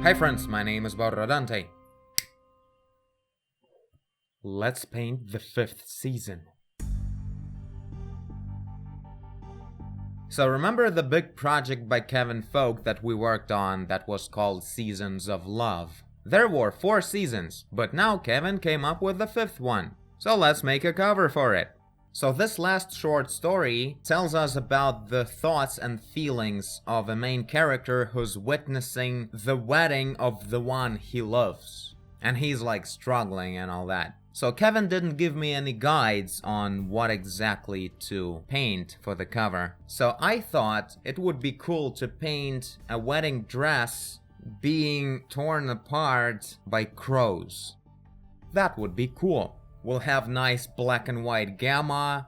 Hi friends, my name is Borrodante. Let's paint the 5th season. So remember the big project by Kevin Folk that we worked on that was called Seasons of Love? There were 4 seasons, but now Kevin came up with the 5th one. So let's make a cover for it. So this last short story tells us about the thoughts and feelings of a main character who's witnessing the wedding of the one he loves. And he's like struggling and all that. So Kevin didn't give me any guides on what exactly to paint for the cover. So I thought it would be cool to paint a wedding dress being torn apart by crows. That would be cool. We'll have nice black and white gamma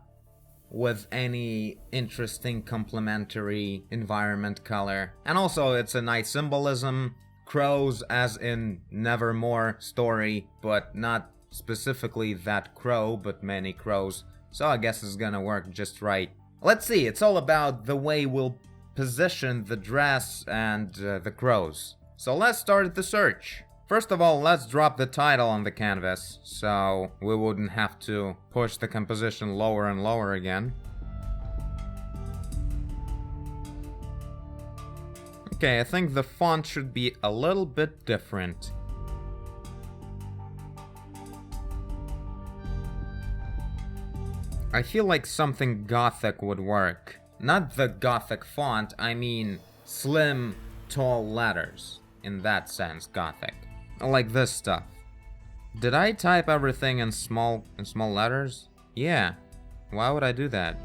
with any interesting complementary environment color. And also it's a nice symbolism. Crows as in Nevermore story, but not specifically that crow, but many crows. So I guess it's gonna work just right. Let's see, it's all about the way we'll position the dress and the crows. So let's start the search. First of all, let's drop the title on the canvas, so we wouldn't have to push the composition lower and lower again. Okay, I think the font should be a little bit different. I feel like something gothic would work. Not the gothic font, I mean slim, tall letters. In that sense, gothic. Like this stuff. Did I type everything in small letters? Yeah. Why would I do that?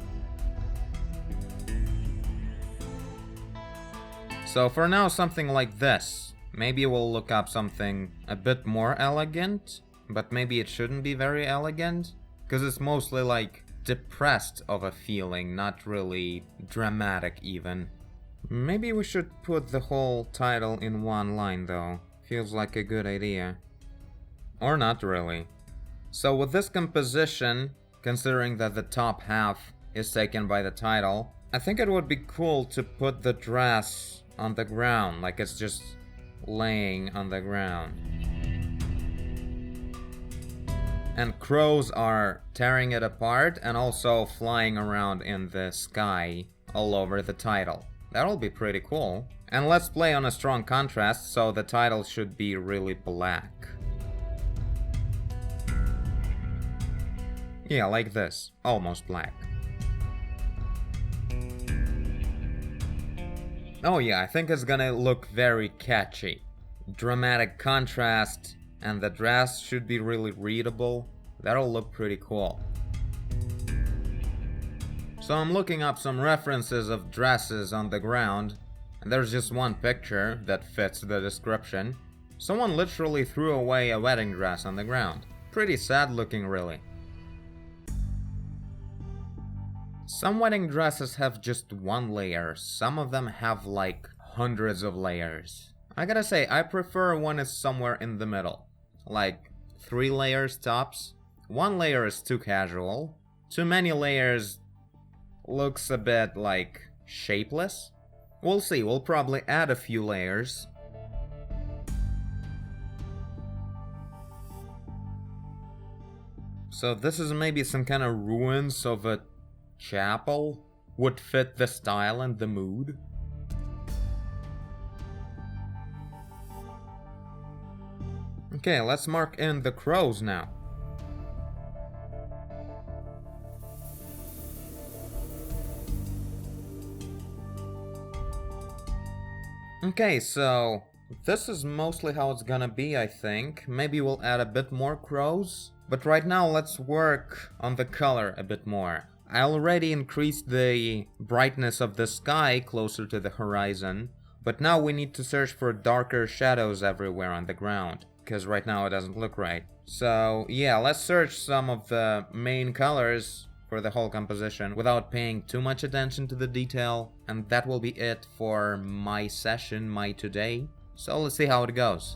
So for now, something like this. Maybe we'll look up something a bit more elegant, but maybe it shouldn't be very elegant, because it's mostly like depressed of a feeling, not really dramatic even. Maybe we should put the whole title in one line though. Feels like a good idea. Or not really. So with this composition, considering that the top half is taken by the title, I think it would be cool to put the dress on the ground, like it's just laying on the ground. And crows are tearing it apart and also flying around in the sky all over the title. That'll be pretty cool. And let's play on a strong contrast, so the title should be really black. Yeah, like this. Almost black. Oh yeah, I think it's gonna look very catchy. Dramatic contrast, and the dress should be really readable. That'll look pretty cool. So I'm looking up some references of dresses on the ground, and there's just one picture that fits the description. Someone literally threw away a wedding dress on the ground. Pretty sad looking, really. Some wedding dresses have just one layer, some of them have like hundreds of layers. I gotta say, I prefer when it's somewhere in the middle. Like 3 layers tops. 1 layer is too casual. Too many layers looks a bit like shapeless. We'll see, we'll probably add a few layers. So this is maybe some kind of ruins of a chapel. Would fit the style and the mood. Okay, let's mark in the crows now. Okay, so this is mostly how it's gonna be, I think. Maybe we'll add a bit more crows. But right now let's work on the color a bit more. I already increased the brightness of the sky closer to the horizon. But now we need to search for darker shadows everywhere on the ground, because right now it doesn't look right. So yeah, let's search some of the main colors for the whole composition without paying too much attention to the detail. And that will be it for my session, my today. So let's see how it goes.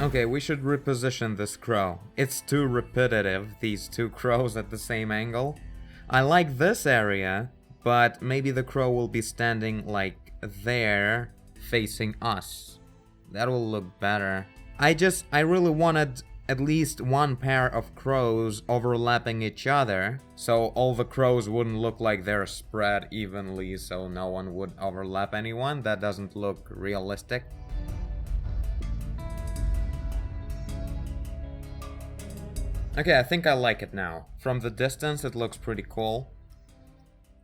Okay, we should reposition this crow. It's too repetitive, these two crows at the same angle. I like this area, but maybe the crow will be standing like there, facing us. That will look better. I really wanted at least one pair of crows overlapping each other, so all the crows wouldn't look like they're spread evenly, so no one would overlap anyone. That doesn't look realistic. Okay, I think I like it now. From the distance, it looks pretty cool.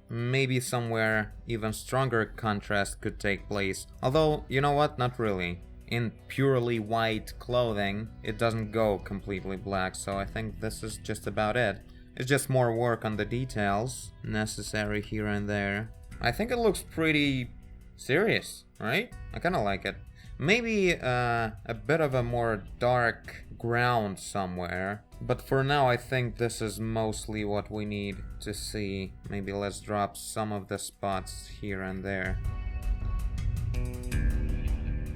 Maybe somewhere even stronger contrast could take place. Although, you know what? Not really. In purely white clothing, it doesn't go completely black, so I think this is just about it. It's just more work on the details necessary here and there. I think it looks pretty serious, right? I kinda like it. Maybe a bit of a more dark ground somewhere. But for now, I think this is mostly what we need to see. Maybe let's drop some of the spots here and there.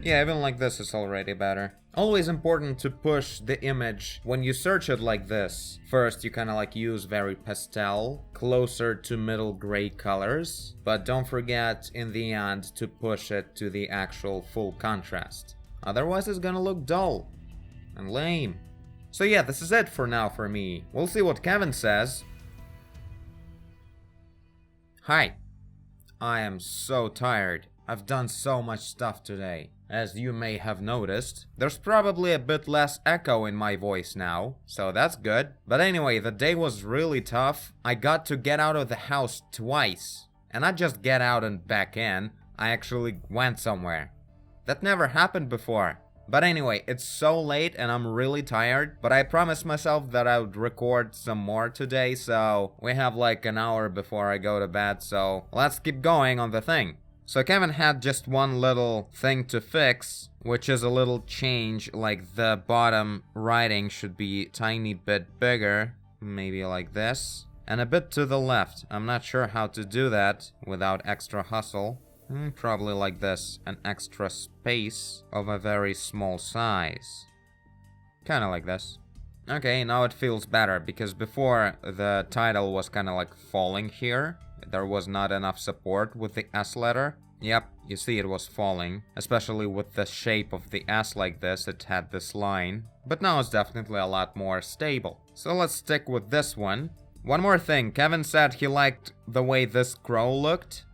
Yeah, even like this is already better. Always important to push the image when you search it like this. First, you kind of like use very pastel, closer to middle gray colors. But don't forget in the end to push it to the actual full contrast. Otherwise, it's gonna look dull and lame. So yeah, this is it for now for me. We'll see what Kevin says. Hi. I am so tired. I've done so much stuff today. As you may have noticed, there's probably a bit less echo in my voice now, so that's good. But anyway, the day was really tough. I got to get out of the house twice. And not just get out and back in, I actually went somewhere. That never happened before. But anyway, it's so late and I'm really tired, but I promised myself that I would record some more today, so we have like an hour before I go to bed, so let's keep going on the thing. So Kevin had just one little thing to fix, which is a little change, like the bottom writing should be a tiny bit bigger, maybe like this, and a bit to the left. I'm not sure how to do that without extra hustle. Probably like this, an extra space of a very small size. Kinda like this. Okay, now it feels better, because before the title was kinda like falling here. There was not enough support with the S letter. Yep, you see it was falling. Especially with the shape of the S like this, it had this line. But now it's definitely a lot more stable. So let's stick with this one. One more thing, Kevin said he liked the way this crow looked,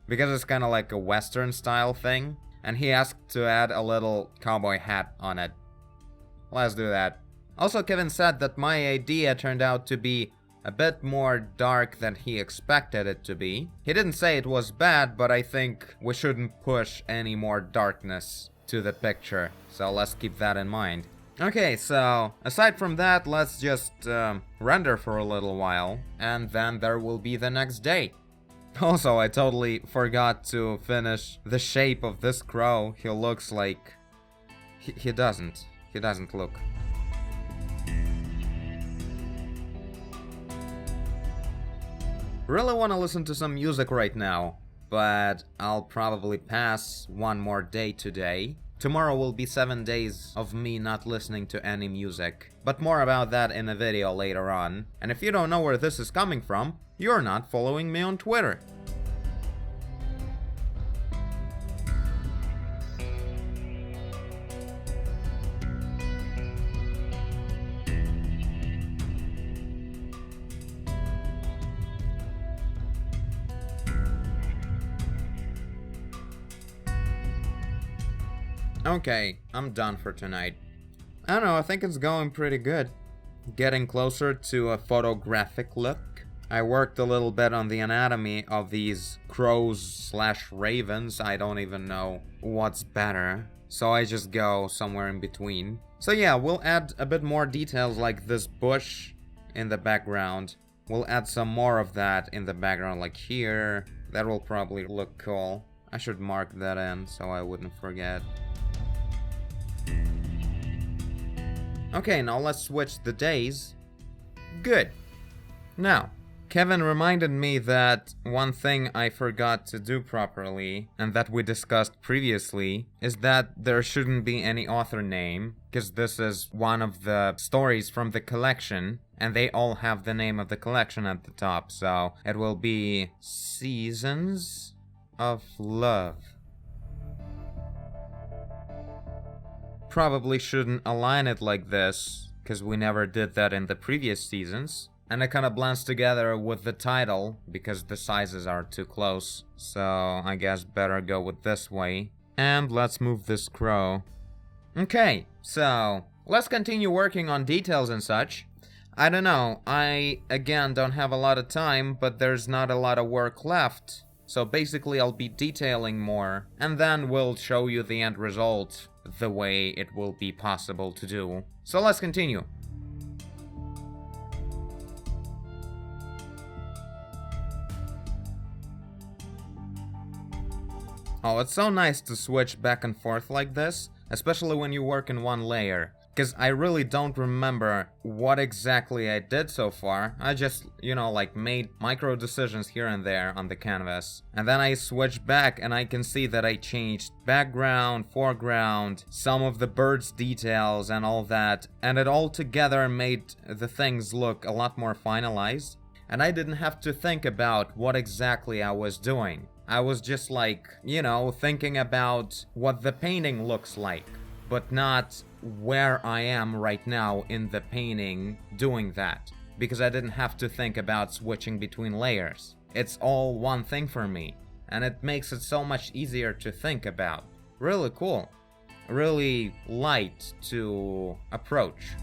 because it's kind of like a Western style thing, and he asked to add a little cowboy hat on it. Let's do that. Also, Kevin said that my idea turned out to be a bit more dark than he expected it to be. He didn't say it was bad, but I think we shouldn't push any more darkness to the picture, so let's keep that in mind. Okay, so aside from that, let's just render for a little while, and then there will be the next day. Also, I totally forgot to finish the shape of this crow. He looks like... He doesn't look. Really want to listen to some music right now, but I'll probably pass one more day today. Tomorrow will be 7 days of me not listening to any music, but more about that in a video later on. And if you don't know where this is coming from, you're not following me on Twitter. Okay, I'm done for tonight. I don't know, I think it's going pretty good. Getting closer to a photographic look. I worked a little bit on the anatomy of these crows/ravens. I don't even know what's better, so I just go somewhere in between. So yeah, we'll add a bit more details like this bush in the background. We'll add some more of that in the background like here. That will probably look cool. I should mark that in so I wouldn't forget. Okay, now let's switch the days. Good. Now, Kevin reminded me that one thing I forgot to do properly, and that we discussed previously, is that there shouldn't be any author name, because this is one of the stories from the collection, and they all have the name of the collection at the top, so it will be Seasons of Love. Probably shouldn't align it like this, because we never did that in the previous seasons. And it kind of blends together with the title, because the sizes are too close. So I guess better go with this way. And let's move this crow. Okay, so let's continue working on details and such. I don't know, I again don't have a lot of time, but there's not a lot of work left. So basically I'll be detailing more, and then we'll show you the end result the way it will be possible to do. So let's continue. Oh, it's so nice to switch back and forth like this, especially when you work in one layer. Because I really don't remember what exactly I did so far. I just, like made micro decisions here and there on the canvas. And then I switched back and I can see that I changed background, foreground, some of the bird's details and all that. And it all together made the things look a lot more finalized. And I didn't have to think about what exactly I was doing. I was just like, thinking about what the painting looks like, but not where I am right now in the painting doing that, because I didn't have to think about switching between layers. It's all one thing for me, and it makes it so much easier to think about. Really cool. Really light to approach.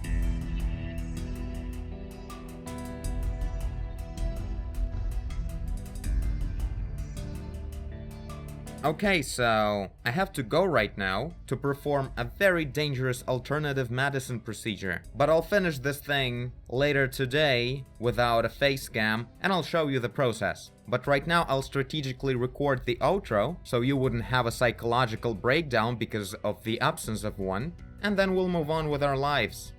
Okay, so I have to go right now to perform a very dangerous alternative medicine procedure. But I'll finish this thing later today without a face cam, and I'll show you the process. But right now I'll strategically record the outro, so you wouldn't have a psychological breakdown because of the absence of one, and then we'll move on with our lives.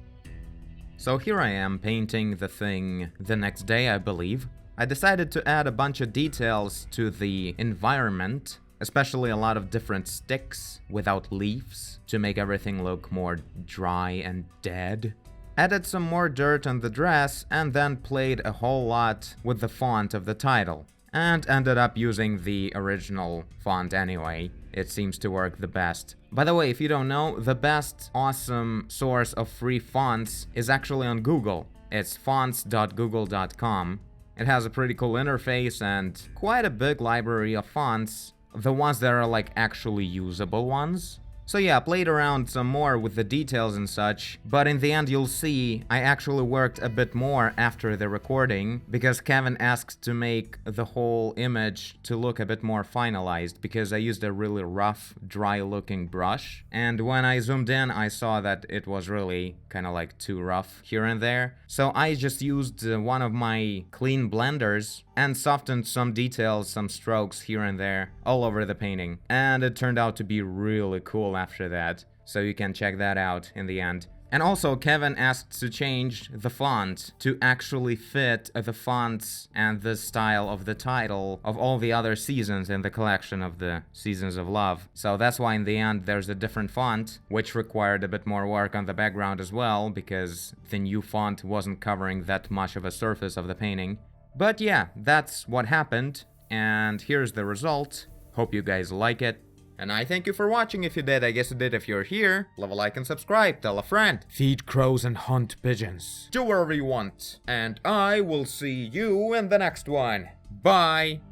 So here I am painting the thing the next day, I believe. I decided to add a bunch of details to the environment, especially a lot of different sticks without leaves to make everything look more dry and dead. Added some more dirt on the dress and then played a whole lot with the font of the title. And ended up using the original font anyway. It seems to work the best. By the way, if you don't know, the best awesome source of free fonts is actually on Google. It's fonts.google.com. It has a pretty cool interface and quite a big library of fonts. The ones that are like actually usable ones. So yeah, played around some more with the details and such, but in the end you'll see I actually worked a bit more after the recording, because Kevin asked to make the whole image to look a bit more finalized, because I used a really rough, dry looking brush, and when I zoomed in I saw that it was really kind of like too rough here and there. So I just used one of my clean blenders and softened some details, some strokes here and there, all over the painting. And it turned out to be really cool after that, so you can check that out in the end. And also, Kevin asked to change the font to actually fit the fonts and the style of the title of all the other seasons in the collection of the Seasons of Love. So that's why in the end there's a different font, which required a bit more work on the background as well, because the new font wasn't covering that much of a surface of the painting. But yeah, that's what happened, and here's the result. Hope you guys like it. And I thank you for watching. If you did, I guess you did. If you're here, leave a like and subscribe, tell a friend, feed crows and hunt pigeons. Do whatever you want. And I will see you in the next one. Bye!